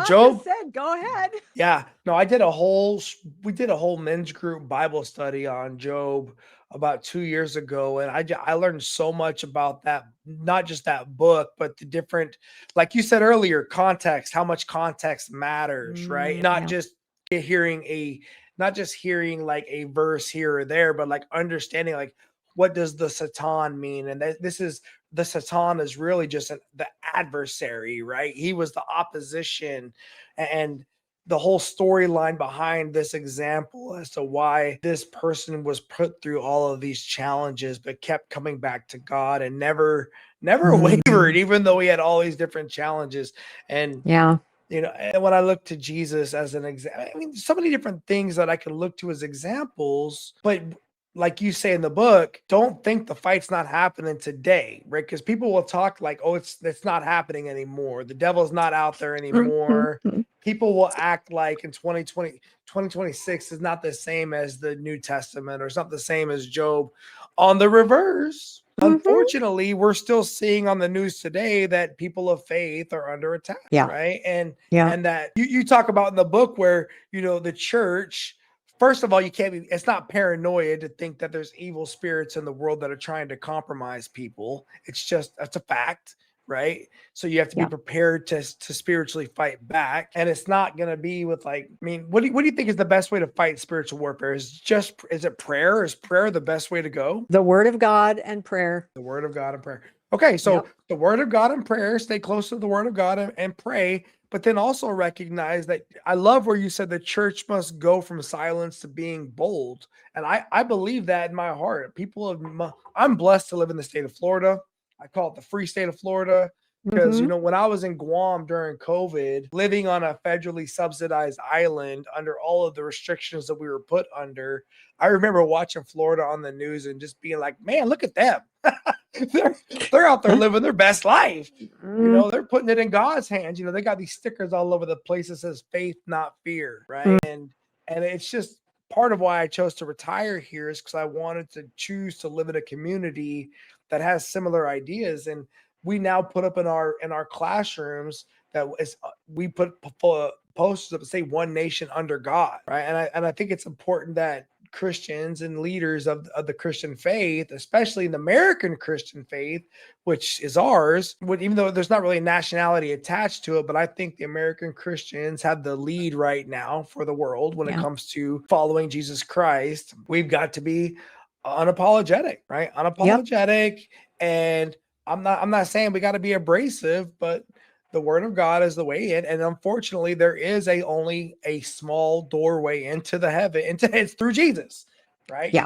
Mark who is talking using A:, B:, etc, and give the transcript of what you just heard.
A: I
B: Job.
A: just said, go ahead.
B: Yeah, no, we did a whole men's group Bible study on Job about 2 years ago. And I learned so much about that, not just that book, but the different, like you said earlier, context, how much context matters, right? Not
A: Yeah.
B: just hearing not just hearing like a verse here or there, but like understanding like what does the Satan mean? And the Satan is really just the adversary, right? He was the opposition, and the whole storyline behind this example as to why this person was put through all of these challenges but kept coming back to God and never wavered, even though he had all these different challenges. And
A: Yeah.
B: and when I look to Jesus as an example, I mean, so many different things that I can look to as examples, but like you say in the book, don't think the fight's not happening today, right? Because people will talk like, oh, it's not happening anymore. The devil's not out there anymore. People will act like in 2026 is not the same as the New Testament, or it's not the same as Job. On the reverse, unfortunately, we're still seeing on the news today that people of faith are under attack,
A: Yeah.
B: right? And
A: Yeah.
B: that you talk about in the book where, the church, first of all, it's not paranoia to think that there's evil spirits in the world that are trying to compromise people. That's a fact, right? So you have to be prepared to spiritually fight back. And it's not going to be with like, I mean, what do you think is the best way to fight spiritual warfare? Is it prayer? Is prayer the best way to go?
A: The word of God and prayer.
B: The word of God and prayer. Okay, so the word of God and prayer, stay close to the word of God and pray, but then also recognize that I love where you said the church must go from silence to being bold. And I believe that in my heart. I'm blessed to live in the state of Florida. I call it the free state of Florida because, when I was in Guam during COVID, living on a federally subsidized island under all of the restrictions that we were put under, I remember watching Florida on the news and just being like, man, look at them. they're out there living their best life. They're putting it in God's hands. They got these stickers all over the place that says faith, not fear, right? And it's just part of why I chose to retire here is because I wanted to choose to live in a community that has similar ideas. And we now put up in our classrooms that we put posters up that say "One Nation under God," right? And I think it's important that Christians and leaders of the Christian faith, especially the American Christian faith, which is ours, even though there's not really a nationality attached to it, but I think the American Christians have the lead right now for the world when it comes to following Jesus Christ. We've got to be unapologetic, right? Unapologetic. And I'm not saying we got to be abrasive, but the word of God is the way in. And unfortunately, there is only a small doorway into the heaven. It's through Jesus, right?
A: Yeah.